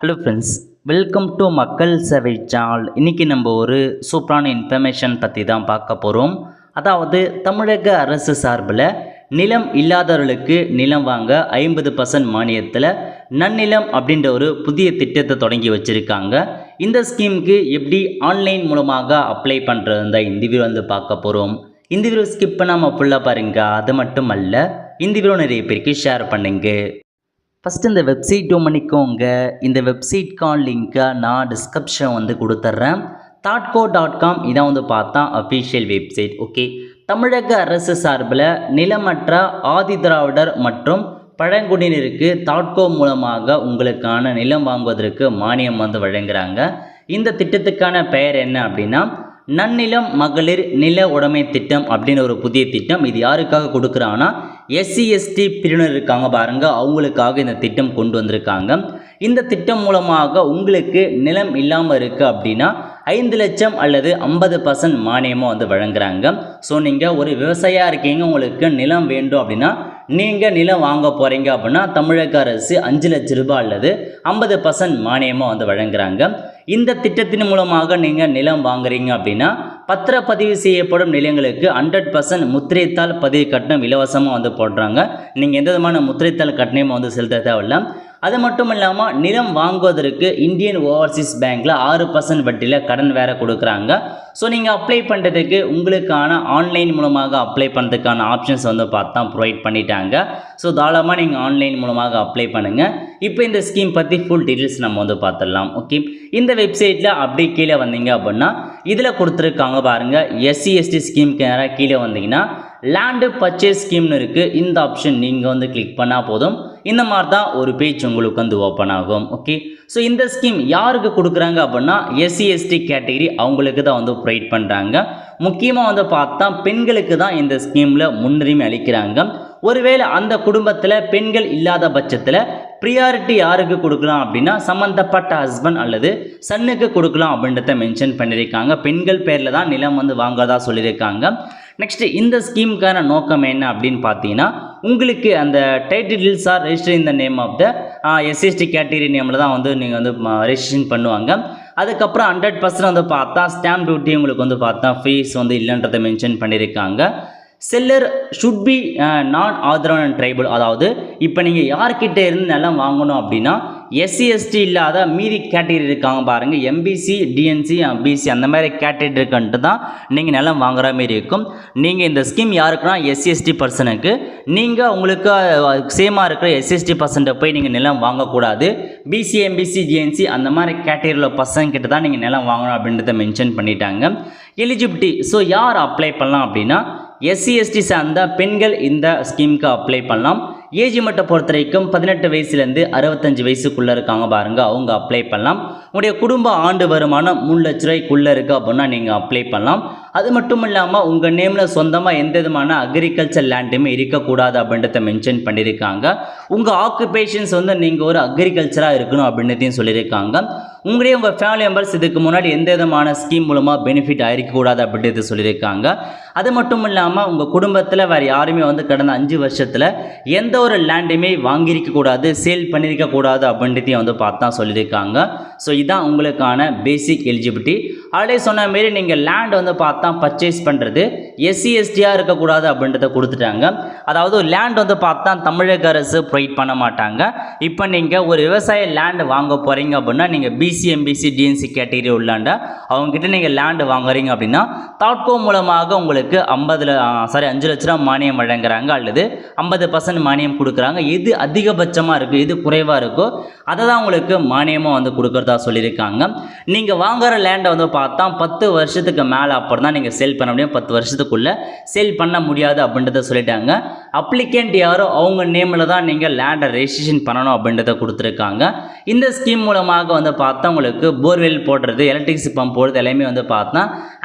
Hello friends, welcome to மக்கள் சேவை channel. இன்றைக்கி நம்ம ஒரு சூப்பரான இன்ஃபர்மேஷன் பற்றி தான் பார்க்க போகிறோம். அதாவது தமிழக அரசு சார்பில் நிலம் இல்லாதவர்களுக்கு நிலம் வாங்க 50% மானியத்தில் நன்னிலம் அப்படின்ற ஒரு புதிய திட்டத்தை தொடங்கி வச்சுருக்காங்க. இந்த ஸ்கீமுக்கு எப்படி ஆன்லைன் மூலமாக அப்ளை பண்ணுறது தான் இந்த வீடியோ பார்க்க போகிறோம். இந்த வீடியோ ஸ்கிப் பண்ணாமல் ஃபுல்லாக பாருங்க. அது மட்டும் அல்ல, இந்த வீடியோ நிறைய பேருக்கு ஷேர் பண்ணுங்க. ஃபஸ்ட்டு இந்த வெப்சைட் பண்ணிக்கோங்க. இந்த வெப்சைட்கான லிங்க்கை நான் டிஸ்கிரிப்ஷன் கொடுத்துட்றேன். thoughtco.com இதான் பார்த்தா அஃபிஷியல் வெப்சைட். ஓகே, தமிழக அரசு சார்பில் நிலமற்ற ஆதிதிராவிடர் மற்றும் பழங்குடியினருக்கு தாட்கோ மூலமாக உங்களுக்கான நிலம் வாங்குவதற்கு மானியம் வழங்குகிறாங்க. இந்த திட்டத்துக்கான பெயர் என்ன அப்படின்னா நன்னிலம் மகளிர் நில உடைமை திட்டம் அப்படின்னு ஒரு புதிய திட்டம். இது யாருக்காக கொடுக்குறாங்கன்னா SC/ST பிரிவினர் இருக்காங்க பாருங்க, அவங்களுக்காக இந்த திட்டம் கொண்டு வந்திருக்காங்க. இந்த திட்டம் மூலமாக உங்களுக்கு நிலம் இல்லாமல் இருக்குது அப்படின்னா 5 லட்சம் அல்லது 50% மானியமாக வழங்குறாங்க. ஸோ நீங்கள் ஒரு விவசாயியாக இருக்கீங்க, உங்களுக்கு நிலம் வேண்டும் அப்படின்னா நீங்கள் நிலம் வாங்க போகிறீங்க அப்படின்னா தமிழக அரசு 5 லட்ச ரூபாய் அல்லது 50% மானியமாக வழங்குறாங்க. இந்த திட்டத்தின் மூலமாக நீங்கள் நிலம் வாங்குறீங்க அப்படின்னா பத்திரப்பதிவு செய்யப்படும் நிலங்களுக்கு 100% முத்திரைத்தாள் பதிவு கட்டணம் இலவசமாக போடுறாங்க. நீங்கள் எந்த விதமான முத்திரைத்தாள் கட்டணமும் செலுத்த தேவையில்லை. அது மட்டும் இல்லாமல் நிலம் வாங்குவதற்கு இந்தியன் ஓவர்சீஸ் பேங்க்கில் 6% வட்டியில் கடன் வேறு கொடுக்குறாங்க. ஸோ நீங்கள் அப்ளை பண்ணுறதுக்கு உங்களுக்கான ஆன்லைன் மூலமாக அப்ளை பண்ணுறதுக்கான ஆப்ஷன்ஸ் பார்த்தா ப்ரொவைட் பண்ணிட்டாங்க. ஸோ தாராளமாக நீங்கள் ஆன்லைன் மூலமாக அப்ளை பண்ணுங்கள். இப்போ இந்த ஸ்கீம் பற்றி ஃபுல் டீட்டெயில்ஸ் நம்ம பார்த்துடலாம். ஓகே, இந்த வெப்சைட்டில் அப்படி கீழே வந்தீங்க அப்படின்னா இதில் கொடுத்துருக்காங்க பாருங்கள், SC/ST ஸ்கீமுக்கு நேராக கீழே வந்தீங்கன்னா லேண்டு பர்ச்சேஸ் ஸ்கீம்னு இருக்குது. இந்த ஆப்ஷன் நீங்கள் கிளிக் பண்ணால் போதும். இந்த மாதிரி தான் ஒரு பேஜ் உங்களுக்கு ஓப்பன் ஆகும். ஓகே, ஸோ இந்த ஸ்கீம் யாருக்கு கொடுக்குறாங்க அப்படின்னா SC/ST கேட்டகரி அவங்களுக்கு தான் ப்ரொவைட் பண்ணுறாங்க. முக்கியமாக பார்த்தா பெண்களுக்கு தான் இந்த ஸ்கீமில் முன்னுரிமை அளிக்கிறாங்க. ஒருவேளை அந்த குடும்பத்தில் பெண்கள் இல்லாத பட்சத்தில் ப்ரியாரிட்டி யாருக்கு கொடுக்கலாம் அப்படின்னா சம்மந்தப்பட்ட ஹஸ்பண்ட் அல்லது சன்னுக்கு கொடுக்கலாம் அப்படின்றத மென்ஷன் பண்ணியிருக்காங்க. பெண்கள் பேரில் தான் நிலம் வாங்குறதா சொல்லியிருக்காங்க. நெக்ஸ்ட், இந்த ஸ்கீமுக்கான நோக்கம் என்ன அப்படின்னு பார்த்தீங்கன்னா உங்களுக்கு அந்த title deeds are register in the name of the SC/ST category நேமில் தான் நீங்கள் ரெஜிஸ்ட்ரேஷன் பண்ணுவாங்க. அதுக்கப்புறம் 100% பார்த்தா ஸ்டாம்ப் டியூட்டி உங்களுக்கு பார்த்தா ஃபீஸ் இல்லைன்றதை மென்ஷன் பண்ணியிருக்காங்க. செல்லர் ஷுட் பி நான் ஆதரவன் ட்ரைபல், அதாவது இப்போ நீங்கள் யார்கிட்ட இருந்து நிலம் வாங்கணும் அப்படின்னா SC/ST இல்லாத மீதி கேட்டகரி இருக்காங்க பாருங்கள், MBC DNC BC அந்த மாதிரி கேட்டகரி இருக்குன்ட்டு தான் நீங்கள் நிலம் வாங்குற மாரி இருக்கும். நீங்கள் இந்த ஸ்கீம் யாருக்குன்னா SC/ST பர்சனுக்கு, நீங்கள் உங்களுக்கு சேமாக இருக்கிற SC/ST பர்சன்ட்டை போய் நீங்கள் நிலம் வாங்கக்கூடாது. BC MBC DNC அந்த மாதிரி கேட்டகரியில் பர்சன்கிட்ட தான் நீங்கள் நிலம் வாங்கணும் அப்படின்றத மென்ஷன் பண்ணிட்டாங்க. எலிஜிபிலிட்டி, ஸோ யார் அப்ளை பண்ணலாம் அப்படின்னா SC/ST சார்ந்த பெண்கள் இந்த ஸ்கீமுக்கு அப்ளை பண்ணலாம். ஏஜ் மட்டும் பொறுத்த வரைக்கும் 18 வயசுலேருந்து 65 வயசுக்குள்ளே இருக்காங்க பாருங்கள், அவங்க அப்ளை பண்ணலாம். உங்களுடைய குடும்ப ஆண்டு வருமானம் 3 லட்ச ரூபாய்க்குள்ளே இருக்குது அப்படின்னா நீங்கள் அப்ளை பண்ணலாம். அது மட்டும் இல்லாமல் உங்கள் நேமில் சொந்தமாக எந்த விதமான அக்ரிகல்ச்சர் லேண்டுமே இருக்கக்கூடாது அப்படின்றத மென்ஷன் பண்ணியிருக்காங்க. உங்கள் ஆக்குபேஷன்ஸ் நீங்கள் ஒரு அக்ரிகல்ச்சராக இருக்கணும் அப்படின்றதையும் சொல்லியிருக்காங்க. உங்களுடைய உங்கள் ஃபேமிலி மெம்பர்ஸ் இதுக்கு முன்னாடி எந்த விதமான ஸ்கீம் மூலமாக பெனிஃபிட் ஆகிருக்கக்கூடாது அப்படின்றது சொல்லியிருக்காங்க. அது மட்டும் இல்லாமல் உங்கள் குடும்பத்தில் வேறு யாருமே கடந்த 5 வருஷத்தில் எந்த ஒரு லேண்டுமே வாங்கியிருக்கக்கூடாது, சேல் பண்ணியிருக்கக்கூடாது அப்படின்றதையும் பார்த்தா சொல்லியிருக்காங்க. ஸோ இதுதான் உங்களுக்கான பேசிக் எலிஜிபிலிட்டி. ஆல்ரெடி சொன்ன மாரி நீங்கள் லேண்ட் பார்த்தா பர்ச்சேஸ் பண்ணுறது SC/STயாக இருக்கக்கூடாது அப்படின்றத கொடுத்துட்டாங்க. அதாவது லேண்ட் பார்த்தா தமிழக அரசு ப்ரொவைட் பண்ண மாட்டாங்க. இப்போ நீங்கள் ஒரு விவசாய லேண்டு வாங்க போகிறீங்க அப்படின்னா நீங்கள் BC MBC DNC கேட்டகரி உள்ளாண்ட அவங்ககிட்ட நீங்கள் லேண்டு வாங்குறீங்க அப்படின்னா தாட்கோ மூலமாக உங்களுக்கு 5 லட்ச ரூபா மானியம் வழங்குறாங்க அல்லது 50% மானியம் கொடுக்குறாங்க. எது அதிகபட்சமாக இருக்குது, எது குறைவாக இருக்கோ அதை தான் உங்களுக்கு மானியமாக கொடுக்குறதா சொல்லியிருக்காங்க. நீங்கள் வாங்குகிற லேண்டை பார்த்தா 10 வருஷத்துக்கு மேலே அப்புறம் தான் நீங்கள் சேல் பண்ண முடியும். 10 வருஷத்துக்குள்ளே சேல் பண்ண முடியாது அப்படின்றத சொல்லிட்டாங்க. அப்ளிகண்ட் யாரோ அவங்க நேமில் தான் நீங்கள் லேண்டை ரெஜிஸ்ட்ரேஷன் பண்ணணும் அப்படின்றத கொடுத்துருக்காங்க. இந்த ஸ்கீம் மூலமாக பார்த்தா உங்களுக்கு போர்வெல் போடுறது, எலக்ட்ரிசிட்டி பம்ப் போடுறது எல்லாமே பார்த்தா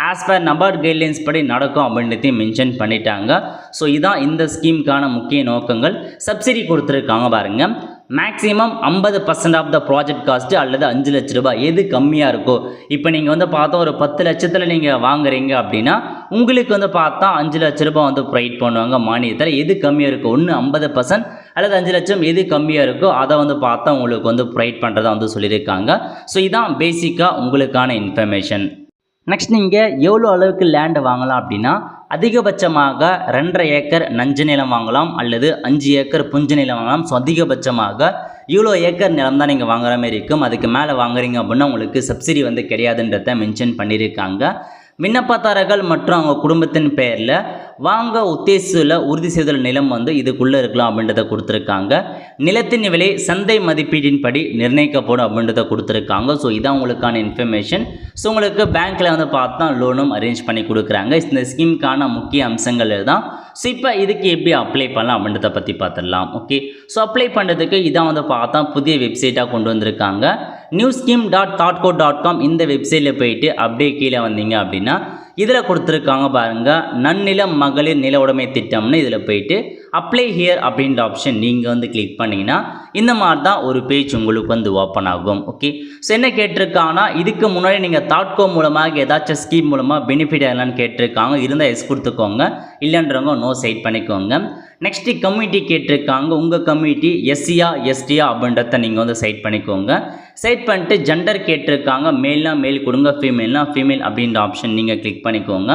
ஆஸ் பர் நபார்ட் கைட்லைன்ஸ் படி நடக்கும் அப்படின்றதையும் மென்ஷன் பண்ணிட்டாங்க. ஸோ இதான் இந்த ஸ்கீமுக்கான முக்கிய நோக்கங்கள். சப்சிடி கொடுத்துருக்காங்க பாருங்கள். Maximum 50% of the project cost அல்லது 5 லட்ச ரூபாய் எது கம்மியாக இருக்கோ. இப்போ நீங்கள் பார்த்தா ஒரு 10 லட்சத்தில் நீங்கள் வாங்குறீங்க அப்படின்னா உங்களுக்கு பார்த்தா 5 லட்ச ரூபாய் ப்ரொவைட் பண்ணுவாங்க மானியத்தில். எது கம்மியாக இருக்கோ, ஒன்று 50%, அல்லது 5 லட்சம் எது கம்மியாக இருக்கோ அதை வந்து பார்த்தா உங்களுக்கு வந்து ப்ரொவைட் பண்ணுறதா வந்து சொல்லியிருக்காங்க. ஸோ இதான் பேசிக்காக உங்களுக்கான இன்ஃபர்மேஷன். நெக்ஸ்ட் நீங்கள் எவ்வளோ அளவுக்கு லேண்டு வாங்கலாம் அப்படின்னா, அதிகபட்சமாக 2.5 ஏக்கர் நஞ்சு நிலம் வாங்கலாம் அல்லது 5 ஏக்கர் புஞ்ச நிலம் வாங்கலாம். ஸோ அதிகபட்சமாக இவ்வளோ ஏக்கர் நிலம் தான் நீங்கள் வாங்குற மாதிரி இருக்கும். அதுக்கு மேலே வாங்குறீங்க அப்படின்னா உங்களுக்கு சப்சிடி வந்து கிடையாதுன்றத மென்ஷன் பண்ணியிருக்காங்க. விண்ணப்பதாரர்கள் மற்றும் அவங்க குடும்பத்தின் பெயரில் வாங்க உத்தேசில உறுதி செய்தல் நிலம் வந்து இதுக்குள்ளே இருக்கலாம் அப்படின்றத கொடுத்துருக்காங்க. நிலத்தின் விலை சந்தை மதிப்பீட்டின்படி நிர்ணயிக்கப்படும் அப்படின்றத கொடுத்துருக்காங்க. ஸோ இதான் உங்களுக்கான இன்ஃபர்மேஷன். ஸோ உங்களுக்கு பேங்க்கில் வந்து பார்த்தா லோனும் அரேஞ்ச் பண்ணி கொடுக்குறாங்க. இந்த ஸ்கீமுக்கான முக்கிய அம்சங்கள் தான். ஸோ இப்போ இதுக்கு எப்படி அப்ளை பண்ணலாம் அப்படின்றத பற்றி பார்த்துடலாம். ஓகே, ஸோ அப்ளை பண்ணுறதுக்கு இதான் வந்து பார்த்தா புதிய வெப்சைட்டாக கொண்டு வந்திருக்காங்க. newscheme.thoughtco.com இந்த வெப்சைட்டில் போயிட்டு அப்படியே கீழே வந்தீங்க அப்படின்னா இதில் கொடுத்துருக்காங்க பாருங்கள், நன்னிலம் மகளிர் நில உடைமை திட்டம்னு இதில் போயிட்டு அப்ளை ஹியர் அப்படின்ற ஆப்ஷன் நீங்கள் வந்து கிளிக் பண்ணிங்கன்னா இந்த மாதிரி தான் ஒரு பேஜ் உங்களுக்கு வந்து ஓப்பன் ஆகும். ஓகே, ஸோ என்ன கேட்டிருக்காங்கன்னா, இதுக்கு முன்னாடி நீங்கள் தாட்கோ மூலமாக ஏதாச்சும் ஸ்கீம் மூலமாக பெனிஃபிட் ஆகலான்னு கேட்டிருக்காங்க. இருந்தால் எஸ் கொடுத்துக்கோங்க, இல்லைன்றவங்க நோ சைட் பண்ணிக்கோங்க. நெக்ஸ்ட்டு கம்யூனிட்டி கேட்டிருக்காங்க. உங்கள் கம்யூனிட்டி எஸ்சியா எஸ்டியா அப்படின்றத நீங்கள் வந்து சைட் பண்ணிக்கோங்க. சைட் பண்ணிட்டு ஜெண்டர் கேட்டிருக்காங்க. மேல்னா மேல் கொடுங்க, ஃபீமேல்னா ஃபீமேல் அப்படின்ற ஆப்ஷன் நீங்கள் கிளிக் பண்ணிக்கோங்க.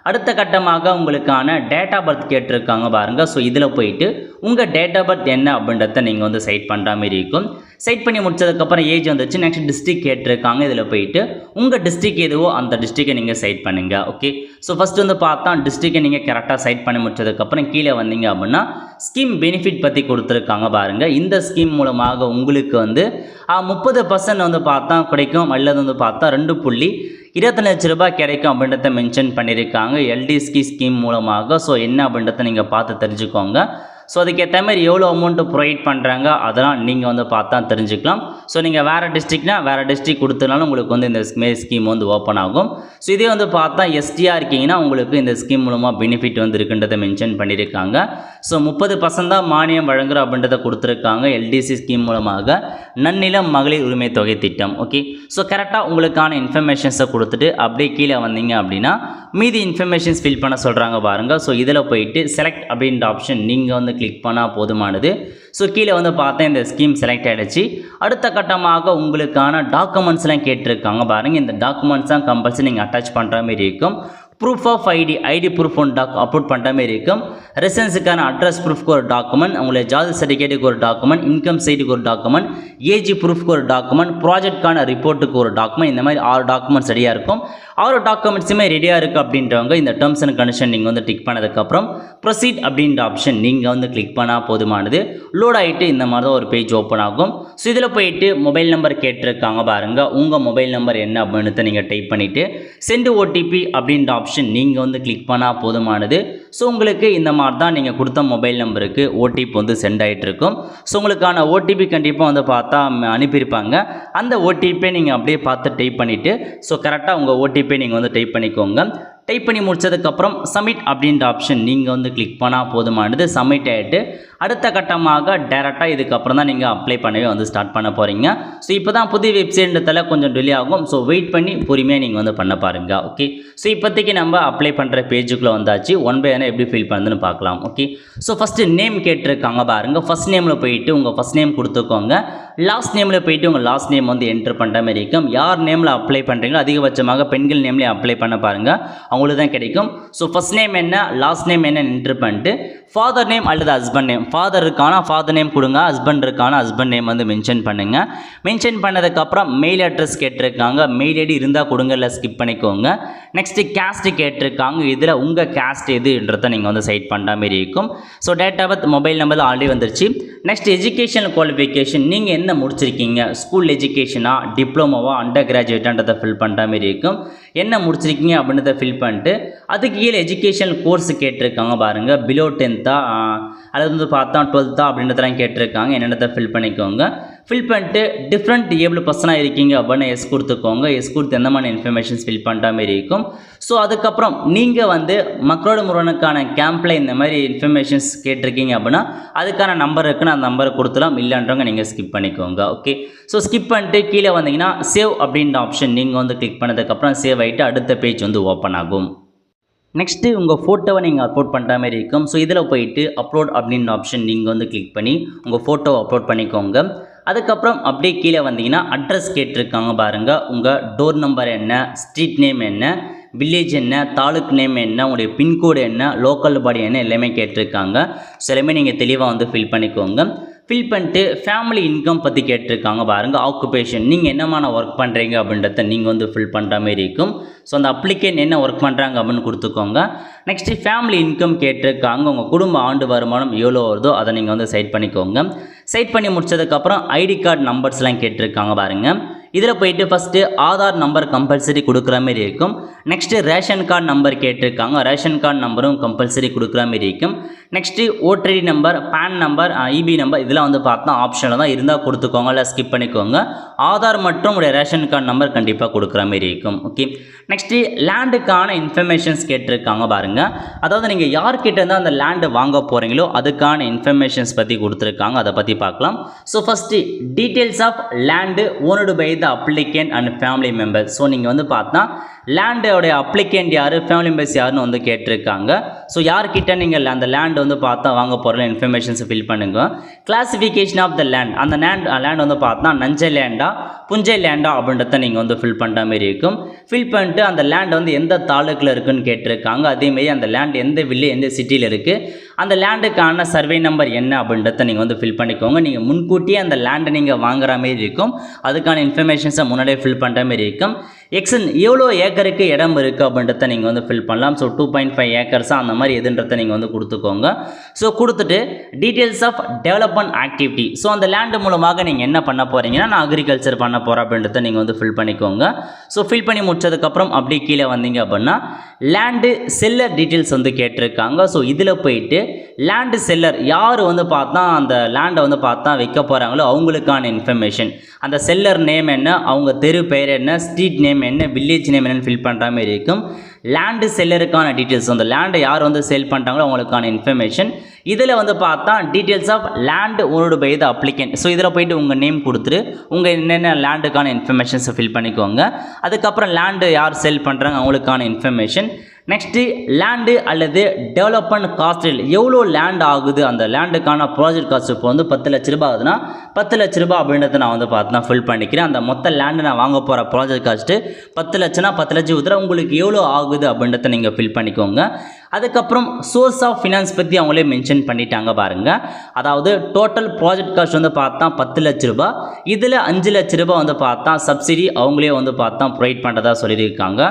அடுத்த கட்டமாக உங்களுக்கான டேட் ஆஃப் பர்த் கேட்டிருக்காங்க பாருங்கள். ஸோ இதில் போயிட்டு உங்கள் டேட் ஆஃப் பர்த் என்ன அப்படின்றத நீங்கள் வந்து சைட் பண்ணுற மாதிரி இருக்கும். சைட் பண்ணி முடிச்சதுக்கப்புறம் ஏஜ் வந்துச்சு. நெக்ஸ்ட் டிஸ்ட்ரிக் கேட்டிருக்காங்க. இதில் போயிட்டு உங்கள் டிஸ்ட்ரிக் எதுவோ அந்த டிஸ்ட்ரிக்கை நீங்கள் சைட் பண்ணுங்கள். ஓகே, ஸோ ஃபஸ்ட்டு வந்து பார்த்தா டிஸ்ட்ரிக்கை நீங்கள் கரெக்டாக சைட் பண்ணி முடிச்சதுக்கப்புறம் கீழே வந்தீங்க அப்படின்னா ஸ்கீம் பெனிஃபிட் பற்றி கொடுத்துருக்காங்க பாருங்கள். இந்த ஸ்கீம் மூலமாக உங்களுக்கு வந்து 30% வந்து பார்த்தா கிடைக்கும், அல்லது வந்து பார்த்தா 2.25 லட்ச ரூபாய் கிடைக்கும் அப்படின்றத மென்ஷன் பண்ணியிருக்காங்க எல்டிஎஸ்கி ஸ்கீம் மூலமாக. ஸோ என்ன அப்படின்றத நீங்கள் பார்த்து தெரிஞ்சுக்கோங்க. ஸோ அதுக்கேற்ற மாதிரி எவ்வளோ அமௌண்ட்டு ப்ரொவைட் பண்ணுறாங்க அதெல்லாம் நீங்கள் வந்து பார்த்தா தெரிஞ்சுக்கலாம். ஸோ நீங்கள் வேறு டிஸ்ட்ரிக்னா வேறு டிஸ்ட்ரிக் கொடுத்தனாலும் உங்களுக்கு வந்து இந்த ஸ்கீம் வந்து ஓப்பன் ஆகும். ஸோ இதே வந்து பார்த்தா எஸ்டியாக இருக்கீங்கன்னா உங்களுக்கு இந்த ஸ்கீம் மூலமாக பெனிஃபிட் வந்து இருக்குன்றதை மென்ஷன் பண்ணியிருக்காங்க. ஸோ 30% தான் மானியம் வழங்குற அப்படின்றத கொடுத்துருக்காங்க எல்டிசி ஸ்கீம் மூலமாக நன்னிலம் மகளிர் உரிமை தொகை திட்டம். ஓகே, ஸோ கரெக்டாக உங்களுக்கான இன்ஃபர்மேஷன்ஸை கொடுத்துட்டு அப்படியே கீழே வந்தீங்க அப்படின்னா மீதி இன்ஃபர்மேஷன்ஸ் ஃபில் பண்ண சொல்கிறாங்க பாருங்கள். ஸோ இதில் போயிட்டு செலக்ட் அப்படின்ற ஆப்ஷன் நீங்கள் வந்து கிளிக் பண்ணால் போதுமானது. ஸோ கீழே வந்து பார்த்தேன் இந்த ஸ்கீம் செலக்ட் ஆகிடுச்சு. அடுத்த கட்டமாக உங்களுக்கான டாக்குமெண்ட்ஸ்லாம் கேட்டிருக்காங்க பாருங்கள். இந்த டாக்குமெண்ட்ஸ் தான் கம்பல்சரி நீங்கள் அட்டாச் பண்ணுற மாதிரி இருக்கும். Proof of ID proof one upload பண்ணுற மாதிரி இருக்கும். ரெசிடென்ஸுக்கான அட்ரஸ் ப்ரூஃப்க்கு ஒரு டாக்குமெண்ட், உங்களை ஜாதி சர்டிஃபிகேட்டுக்கு ஒரு டாக்குமெண்ட், இன்கம் சைட்டுக்கு ஒரு டாக்குமெண்ட், ஏஜ் ப்ரூஃப்க்கு ஒரு டாக்குமெண்ட், ப்ராஜெக்ட்கான ரிப்போர்ட்டுக்கு ஒரு டாக்குமெண்ட், இந்த மாதிரி 6 டாக்குமெண்ட்ஸ் ரெடியாக இருக்கும். 6 டாக்குமெண்ட்ஸுமே ரெடியாக இருக்குது அப்படின்றவங்க இந்த டேர்ம்ஸ் அண்ட் கண்டிஷன் நீங்கள் வந்து டிக் பண்ணதுக்கப்புறம் ப்ரொசீட் அப்படின்ற ஆப்ஷன் நீங்கள் வந்து கிளிக் பண்ணால் போதுமானது. லோட் ஆகிட்டு இந்த மாதிரி தான் ஒரு பேஜ் ஓப்பன் ஆகும். ஸோ இதில் போயிட்டு மொபைல் நம்பர் கேட்டிருக்காங்க பாருங்கள். உங்கள் மொபைல் நம்பர் என்ன அப்படின்னு நீங்கள் டைப் பண்ணிவிட்டு சென்ட் ஓடிபி அப்படின்ற ஆப்ஷன் நீங்கள் வந்து கிளிக் பண்ணால் போதுமானது. ஸோ உங்களுக்கு இந்த மாதிரி தான் நீங்கள் கொடுத்த மொபைல் நம்பருக்கு ஓடிபி வந்து சென்ட் ஆகிட்டு இருக்கும். ஸோ உங்களுக்கான ஓடிபி கண்டிப்பாக வந்து பார்த்தா அனுப்பியிருப்பாங்க. அந்த ஓடிபியை நீங்கள் அப்படியே பார்த்து டைப் பண்ணிவிட்டு ஸோ கரெக்டாக உங்கள் ஓடிபியை நீங்கள் வந்து டைப் பண்ணிக்கோங்க. டைப் பண்ணி முடிச்சதுக்கப்புறம் சப்மிட் அப்படின்ற ஆப்ஷன் நீங்கள் வந்து கிளிக் பண்ணால் போதுமானது. சப்மிட் ஆகிட்டு அடுத்த கட்டமாக டேரெக்டாக இதுக்கப்புறம் தான் நீங்கள் அப்ளை பண்ணவே வந்து ஸ்டார்ட் பண்ண போகிறீங்க. ஸோ இப்போ தான் புது வெப்சைட்ன்றதால கொஞ்சம் டிலே ஆகும். ஸோ வெயிட் பண்ணி பொறுமையாக நீங்கள் வந்து பண்ண பாருங்கள். ஓகே, ஸோ இப்போதைக்கு நம்ம அப்ளை பண்ணுற பேஜுக்குள்ளே வந்தாச்சு. ஒன் பை ஒன் எப்படி ஃபில் பண்ணுதுன்னு பார்க்கலாம். ஓகே, ஸோ ஃபஸ்ட்டு நேம் கேட்டிருக்காங்க பாருங்கள். ஃபஸ்ட் நேமில் போயிட்டு உங்கள் ஃபஸ்ட் நேம் கொடுத்துக்கோங்க. லாஸ்ட் நேமில் போயிட்டு உங்கள் லாஸ்ட் நேம் வந்து என்ட்ரு பண்ணுற மாதிரி இருக்கும். யார் நேமில் அப்ளை பண்ணுறீங்களோ அதிகபட்சமாக பெண்கள் நேம்லேயே அப்ளை பண்ண பாருங்கள், அவங்களுக்கு தான் கிடைக்கும். ஸோ ஃபஸ்ட் நேம் என்ன, லாஸ்ட் நேம் என்ன என்ட்ரு பண்ணிட்டு ஃபாதர் நேம் அல்லது ஹஸ்பண்ட் நேம், ஃபாதர் இருக்கான ஃபாதர் நேம் கொடுங்க, ஹஸ்பண்ட் இருக்கான ஹஸ்பண்ட் நேம் வந்து மென்ஷன் பண்ணுங்கள். மென்ஷன் பண்ணதுக்கப்புறம் மெயில் அட்ரஸ் கேட்டிருக்காங்க. மெயில் ஐடி இருந்தால் கொடுங்க, இல்லை ஸ்கிப் பண்ணிக்கோங்க. நெக்ஸ்ட்டு கேஸ்ட்டு கேட்டிருக்காங்க. இதில் உங்கள் கேஸ்ட் எதுன்றதை நீங்கள் வந்து சைட் பண்ணுற மாதிரி இருக்கும். So date of birth mobile number already வந்துருச்சு. நெக்ஸ்ட் எஜுகேஷனல் குவாலிஃபிகேஷன், நீங்கள் என்ன முடிச்சிருக்கீங்க, ஸ்கூல் எஜுகேஷனா டிப்ளமோவா அண்டர் கிராஜுவேட்டான்றதை ஃபில் பண்ணுற மாதிரி இருக்கும். என்ன முடிச்சிருக்கீங்க அப்படின்றத ஃபில் பண்ணிட்டு அதுக்கு கீழே எஜுகேஷனல் கோர்ஸ் கேட்டிருக்காங்க பாருங்கள். பிலோ 10th அல்லது வந்து பார்த்தா 12th அப்படின்றதெல்லாம் கேட்டிருக்காங்க. என்னென்னதை ஃபில் பண்ணிக்கோங்க. ஃபில் பண்ணிட்டு டிஃப்ரெண்ட் ஏபிள் பர்சனாக இருக்கீங்க அப்படின்னா எஸ் கொடுத்துக்கோங்க. எஸ் கொடுத்து எந்த மாதிரி இன்ஃபர்மேஷன்ஸ் ஃபில் பண்ணுற மாதிரி இருக்கும். ஸோ அதுக்கப்புறம் நீங்கள் வந்து மக்களோட முருகனுக்கான கேம்பில் இந்த மாதிரி இன்ஃபர்மேஷன்ஸ் கேட்டிருக்கீங்க அப்படின்னா அதுக்கான நம்பர் இருக்குன்னு அந்த நம்பரை கொடுத்துலாம், இல்லைன்றவங்க நீங்கள் ஸ்கிப் பண்ணிக்கோங்க. ஓகே, ஸோ ஸ்கிப் பண்ணிட்டு கீழே வந்தீங்கன்னா சேவ் அப்படின்ற ஆப்ஷன் நீங்கள் வந்து கிளிக் பண்ணதுக்கப்புறம் சேவ் ஆகிட்டு அடுத்த பேஜ் வந்து ஓப்பன் ஆகும். நெக்ஸ்ட்டு உங்கள் ஃபோட்டோவை நீங்கள் அப்லோட் பண்ணுற மாதிரி இருக்கும். ஸோ இதில் போயிட்டு அப்லோட் அப்படின்னு ஆப்ஷன் நீங்கள் வந்து கிளிக் பண்ணி உங்கள் ஃபோட்டோவை அப்லோட் பண்ணிக்கோங்க. அதுக்கப்புறம் அப்படியே கீழே வந்தீங்கன்னா அட்ரஸ் கேட்டிருக்காங்க பாருங்கள். உங்கள் டோர் நம்பர் என்ன, ஸ்ட்ரீட் நேம் என்ன, வில்லேஜ் என்ன, தாலுக் நேம் என்ன, உங்களுடைய பின்கோடு என்ன, லோக்கல் பாடி என்ன எல்லாமே கேட்டிருக்காங்க. ஸோ எல்லாமே நீங்கள் தெளிவாக வந்து ஃபில் பண்ணிக்கோங்க. ஃபில் பண்ணிட்டு ஃபேமிலி இன்கம் பற்றி கேட்டிருக்காங்க பாருங்கள். ஆக்குபேஷன் நீங்கள் என்னமான ஒர்க் பண்ணுறீங்க அப்படின்றத நீங்கள் வந்து ஃபில் பண்ணுற மாதிரி இருக்கும். ஸோ அந்த அப்ளிகேன் என்ன ஒர்க் பண்ணுறாங்க அப்படின்னு கொடுத்துக்கோங்க. நெக்ஸ்ட்டு ஃபேமிலி இன்கம் கேட்டிருக்காங்க. உங்கள் குடும்ப ஆண்டு வருமானம் எவ்வளோ வருதோ அதை நீங்கள் வந்து செட் பண்ணிக்கோங்க. செட் பண்ணி முடிச்சதுக்கப்புறம் ஐடி கார்டு நம்பர்ஸ்லாம் கேட்டிருக்காங்க பாருங்கள். இதில் போயிட்டு ஃபஸ்ட்டு ஆதார் நம்பர் கம்பல்சரி கொடுக்குற மாதிரி இருக்கும். நெக்ஸ்ட்டு ரேஷன் கார்டு நம்பர் கேட்டிருக்காங்க. ரேஷன் கார்டு நம்பரும் கம்பல்சரி கொடுக்குற மாதிரி இருக்கும். Next voter ID number, PAN number, EB number இதெல்லாம் வந்து பார்த்தா ஆப்ஷனில் தான் இருந்தால் கொடுத்துக்கோங்க, இல்லை ஸ்கிப் பண்ணிக்கோங்க. ஆதார் மற்றும் உடைய ரேஷன் கார்டு நம்பர் கண்டிப்பாக கொடுக்குற மாதிரி இருக்கும். ஓகே. நெக்ஸ்ட்டு லேண்டுக்கான இன்ஃபர்மேஷன்ஸ் கேட்டிருக்காங்க பாருங்கள். அதாவது நீங்கள் யார்கிட்ட இருந்தால் அந்த லேண்டு வாங்க போகிறீங்களோ அதுக்கான இன்ஃபர்மேஷன்ஸ் பற்றி கொடுத்துருக்காங்க. அதை பற்றி பார்க்கலாம். So first details of land owned by the applicant and family members. So நீங்கள் வந்து பார்த்தா லேண்டோடைய அப்ளிகேண்ட் யார், ஃபேமிலி மெம்பர்ஸ் யாருன்னு வந்து கேட்டிருக்காங்க. ஸோ யார்கிட்ட நீங்கள் அந்த லேண்ட் வந்து பார்த்தா வாங்க போகிற இன்ஃபர்மேஷன்ஸை ஃபில் பண்ணுங்க. கிளாசிஃபிகேஷன் ஆஃப் த லேண்ட், அந்த லேண்ட் வந்து பார்த்தா நஞ்சை லேண்டா புஞ்சை லேண்டா அப்படின்றத நீங்கள் வந்து ஃபில் பண்ணுற மாதிரி இருக்கும். ஃபில் பண்ணிட்டு அந்த லேண்ட் வந்து எந்த தாலுக்கில் இருக்குன்னு கேட்டிருக்காங்க. அதேமாரி அந்த லேண்ட் எந்த வில்லேஜ் எந்த சிட்டியில் இருக்குது, அந்த லேண்டுக்கான சர்வே நம்பர் என்ன அப்படின்றத நீங்கள் வந்து ஃபில் பண்ணிக்கோங்க. நீங்கள் முன்கூட்டியே அந்த லேண்டை நீங்கள் வாங்குற மாதிரி இருக்கும். அதுக்கான இன்ஃபர்மேஷன்ஸை முன்னாடியே ஃபில் பண்ணுற மாதிரி இருக்கும். எக்ஸன் எவ்வளோ ஏக்கருக்கு இடம் இருக்குது அப்படின்றத நீங்கள் வந்து ஃபில் பண்ணலாம். ஸோ 2.5 ஏக்கர்ஸாக அந்த மாதிரி எதுன்றதை நீங்கள் வந்து கொடுத்துக்கோங்க. ஸோ கொடுத்துட்டு details of development activity. So அந்த லேண்டு மூலமாக நீங்கள் என்ன பண்ண போகிறீங்கன்னா நான் அக்ரிகல்ச்சர் பண்ண போகிறேன் அப்படின்றத நீங்கள் வந்து ஃபில் பண்ணிக்கோங்க. ஸோ ஃபில் பண்ணி முடிச்சதுக்கப்புறம் அப்படியே கீழே வந்தீங்க அப்படின்னா லேண்டு செல்லர் டீட்டெயில்ஸ் வந்து கேட்டிருக்காங்க. ஸோ இதில் போயிட்டு லேண்டு செல்லர் யார் வந்து பார்த்தா அந்த லேண்டை வந்து பார்த்தா வைக்க போகிறாங்களோ அவங்களுக்கான இன்ஃபர்மேஷன், அந்த செல்லர் நேம் என்ன, அவங்க தெரு பெயர் என்ன, ஸ்ட்ரீட் நேம் என்ன, வில்லேஜ் நேம் என்னன்னு ஃபில் பண்ணுற மாதிரி இருக்கும். லேண்டு செல்லருக்கான டீட்டெயில்ஸ், அந்த லேண்டை யார் வந்து சேல் பண்ணுறாங்களோ அவங்களுக்கான இன்ஃபர்மேஷன். இதில் வந்து பார்த்தா details of land owned by the applicant. So இதில் போய்ட்டு உங்கள் நேம் கொடுத்துட்டு உங்கள் என்னென்ன லேண்டுக்கான இன்ஃபர்மேஷன்ஸை ஃபில் பண்ணிக்கோங்க. அதுக்கப்புறம் லேண்டு யார் சேல் பண்ணுறாங்க அவங்களுக்கான இன்ஃபர்மேஷன். நெக்ஸ்ட்டு லேண்டு அல்லது டெவலப்மெண்ட் காஸ்ட்டில் எவ்வளோ லேண்ட் ஆகுது, அந்த லேண்டுக்கான ப்ராஜெக்ட் காஸ்ட் இப்போ வந்து 10 லட்ச ரூபா ஆகுதுன்னா 10 லட்ச ரூபா அப்படின்றத நான் வந்து பார்த்து ஃபில் பண்ணிக்கிறேன். அந்த மொத்த லேண்டு நான் வாங்க போகிற ப்ராஜெக்ட் காஸ்ட்டு 10 லட்சம்னா 10 லட்சம் ஊற்றுறா உங்களுக்கு எவ்வளோ ஆகுது அப்படின்றத நீங்கள் ஃபில் பண்ணிக்கோங்க. அதுக்கப்புறம் சோர்ஸ் ஆஃப் ஃபினான்ஸ் பற்றி அவங்களே மென்ஷன் பண்ணிட்டாங்க பாருங்கள். அதாவது டோட்டல் ப்ராஜெக்ட் காஸ்ட் வந்து பார்த்தா 10 லட்ச ரூபா, இதில் 5 லட்ச ரூபா வந்து பார்த்தா சப்சிடி அவங்களே வந்து பார்த்தா ப்ரொவைட் பண்ணுறதா சொல்லியிருக்காங்க.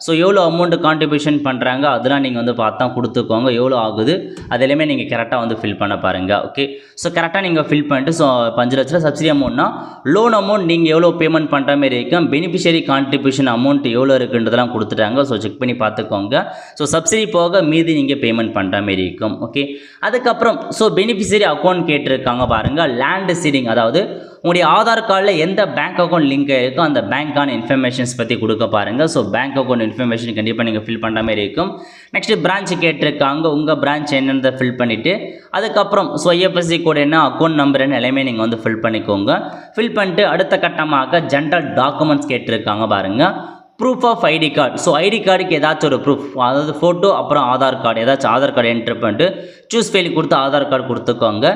ஸோ எவ்வளோ அமௌண்ட் கான்ட்ரிபியூஷன் பண்ணுறாங்க அதெல்லாம் நீங்கள் வந்து பார்த்தா கொடுத்துக்கோங்க. எவ்வளோ ஆகுது அது எல்லாமே நீங்கள் கரெக்டாக வந்து ஃபில் பண்ண பாருங்கள். ஓகே. ஸோ கரெக்டாக நீங்கள் ஃபில் பண்ணிட்டு ஸோ 5 லட்ச ரூபா சப்சிடி அமௌண்ட்னா லோன் அமௌண்ட் நீங்கள் எவ்வளோ பேமெண்ட் பண்ணுற மாதிரி இருக்கும், பெனிஃபிஷியரி கான்ட்ரிபியூஷன் அமௌண்ட் எவ்வளோ இருக்குன்றதெல்லாம் கொடுத்துட்டாங்க. ஸோ செக் பண்ணி பார்த்துக்கோங்க. ஸோ சப்சிடி போக மீதி நீங்கள் பேமெண்ட் பண்ணுற மாதிரி இருக்கும். ஓகே. அதுக்கப்புறம் ஸோ பெனிஃபிஷியரி அக்கௌண்ட் கேட்டிருக்காங்க பாருங்கள். லேண்டு சீடிங், அதாவது உங்களுடைய ஆதார் கார்டில் எந்த பேங்க் அக்கௌண்ட் லிங்க் இருக்கோ அந்த பேங்க்கான இன்ஃபர்மேஷன்ஸ் பற்றி கொடுக்க பாருங்கள். ஸோ பேங்க் அக்கௌண்ட் இன்ஃபர்மேஷன் கண்டிப்பாக நீங்கள் ஃபில் பண்ணுற மாதிரி இருக்கும். நெக்ஸ்ட்டு பிரான்ச் கேட்டிருக்காங்க. உங்கள் பிரான்ச் என்னென்னு ஃபில் பண்ணிவிட்டு அதுக்கப்புறம் ஸோ ஐஎஃப்எஸ்சி கோட் என்ன, அக்கௌண்ட் நம்பர் என்ன எல்லாமே நீங்கள் வந்து ஃபில் பண்ணிக்கோங்க. ஃபில் பண்ணிட்டு அடுத்த கட்டமாக ஜென்ரல் டாக்குமெண்ட்ஸ் கேட்டிருக்காங்க பாருங்கள். Proof of ID card. So ID கார்டுக்கு ஏதாச்சும் ஒரு ப்ரூஃப், அதாவது ஃபோட்டோ அப்புறம் ஆதார் கார்டு, ஏதாச்சும் ஆதார் கார்டு என்ட்ரு பண்ணிட்டு சூஸ் ஃபைல் கொடுத்து ஆதார் கார்டு கொடுத்துக்கோங்க.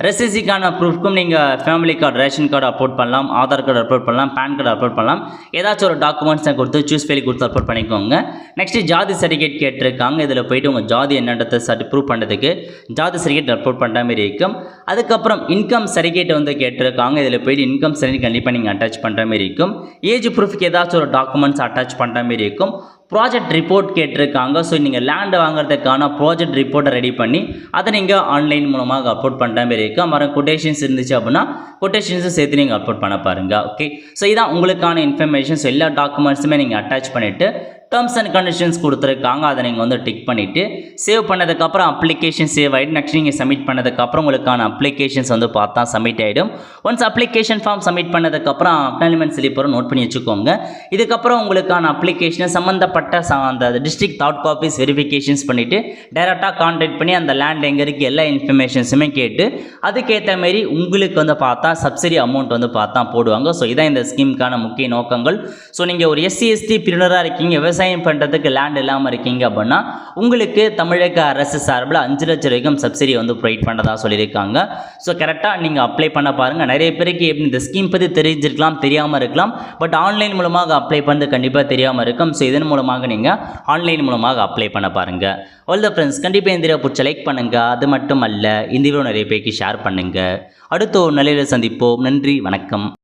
ரெசிசிக்கான ப்ரூஃப்க்கும் நீங்கள் family card, ration card upload பண்ணலாம், ஆதார் கார்டு அப்லோட் பண்ணலாம், பேன் கார்டு அப்லோட் பண்ணலாம். ஏதாச்சும் ஒரு டாக்குமெண்ட்ஸை கொடுத்து சூஸ் ஃபைல் கொடுத்து அப்லோட் பண்ணிக்கோங்க. நெக்ஸ்ட்டு ஜாதி சர்டிஃபிகேட் கேட்டிருக்காங்க. இதில் போய்ட்டு உங்கள் ஜாதி என்னன்றதை ப்ரூவ் பண்ணுறதுக்கு ஜாதி சர்டிஃபிகேட் அப்லோட் பண்ணுற மாதிரி இருக்கும். அதுக்கப்புறம் இன்கம் சர்டிஃபிகேட் வந்து கேட்டிருக்காங்க. இதில் போய்ட்டு இன்கம் சர்டிஃபிகேட் கண்டிப்பாக நீங்கள் அட்டாச் பண்ணுற மாதிரி இருக்கும். ஏஜ் ப்ரூஃப்க்கு ஏதாச்சும் ஒரு டாக்குமெண்ட்ஸ் அட்டாச் பண்ணுற மாதிரி இருக்கும். ப்ராஜெக்ட் ரிப்போர்ட் கேட்டிருக்காங்க. ஸோ நீங்கள் லேண்டு வாங்குறதுக்கான ப்ராஜெக்ட் ரிப்போர்ட்டை ரெடி பண்ணி அதை நீங்கள் ஆன்லைன் மூலமாக அப்லோட் பண்ணுற மாதிரி இருக்கும். மறு கொட்டேஷன்ஸ் இருந்துச்சு அப்படின்னா கொட்டேஷன்ஸும் சேர்த்து நீங்கள் அப்லோட் பண்ண பாருங்கள். ஓகே. ஸோ இதான் உங்களுக்கான இன்ஃபர்மேஷன்ஸ். எல்லா டாக்குமெண்ட்ஸுமே நீங்கள் அட்டாச் பண்ணிவிட்டு டேர்ம்ஸ் அண்ட் கண்டிஷன்ஸ் கொடுத்துருக்காங்க. அதை நீங்கள் வந்து டிக் பண்ணிவிட்டு சேவ் பண்ணதுக்கப்புறம் அப்ளிகேஷன் சேவ் ஆகிடும். நெக்ஸ்ட் நீங்கள் சப்மிட் பண்ணதுக்கப்புறம் உங்களுக்கான அப்ளிகேஷன்ஸ் வந்து பார்த்தா சப்மிட் ஆகிடும். ஒன்ஸ் அப்ளிகேஷன் ஃபார்ம் சப்மிட் பண்ணதுக்கப்புறம் அக்னாலஜ்மெண்ட் ஸ்லிப்பரும் நோட் பண்ணி வச்சுக்கோங்க. இதுக்கப்புறம் உங்களுக்கான அப்ளிகேஷனை சம்மந்தப்பட்ட அந்த டிஸ்ட்ரிக்ட் தாட் காப்பீஸ் வெரிஃபிகேஷன்ஸ் பண்ணிவிட்டு டைரெக்டாக கான்டாக்ட் பண்ணி அந்த லேண்ட் எங்கே இருக்குது எல்லா இன்ஃபர்மேஷன்ஸுமே கேட்டு அதுக்கேற்ற மாரி உங்களுக்கு வந்து பார்த்தா சப்சிடி அமௌண்ட் வந்து பார்த்தா போடுவாங்க. ஸோ இதான் இந்த ஸ்கீமுக்கான முக்கிய நோக்கங்கள். ஸோ நீங்கள் ஒரு SC ST பிரிவினராக இருக்கீங்க, விவசாய விவசாயம் பண்ணுறதுக்கு லேண்ட் இல்லாமல் இருக்கீங்க அப்படின்னா உங்களுக்கு தமிழக அரசு சார்பில் 5 லட்சம் வரைக்கும் சப்சிடி வந்து ப்ரொவைட் பண்ணுறதா சொல்லியிருக்காங்க. ஸோ கரெக்டாக நீங்கள் அப்ளை பண்ண பாருங்கள். நிறைய பேருக்கு எப்படி இந்த ஸ்கீம் பற்றி தெரிஞ்சிருக்கலாம், தெரியாமல் இருக்கலாம். பட் ஆன்லைன் மூலமாக அப்ளை பண்ணது கண்டிப்பாக தெரியாமல் இருக்கும். ஸோ இதன் மூலமாக நீங்கள் ஆன்லைன் மூலமாக அப்ளை பண்ண பாருங்கள். ஆல் த ஃப்ரெண்ட்ஸ், கண்டிப்பாக இந்த வீடியோ பிடிச்ச லைக் பண்ணுங்கள். அது மட்டும் அல்ல, இந்த வீடியோ நிறைய பேருக்கு ஷேர் பண்ணுங்கள். அடுத்த ஒரு நிலையில் சந்திப்போம். நன்றி, வணக்கம்.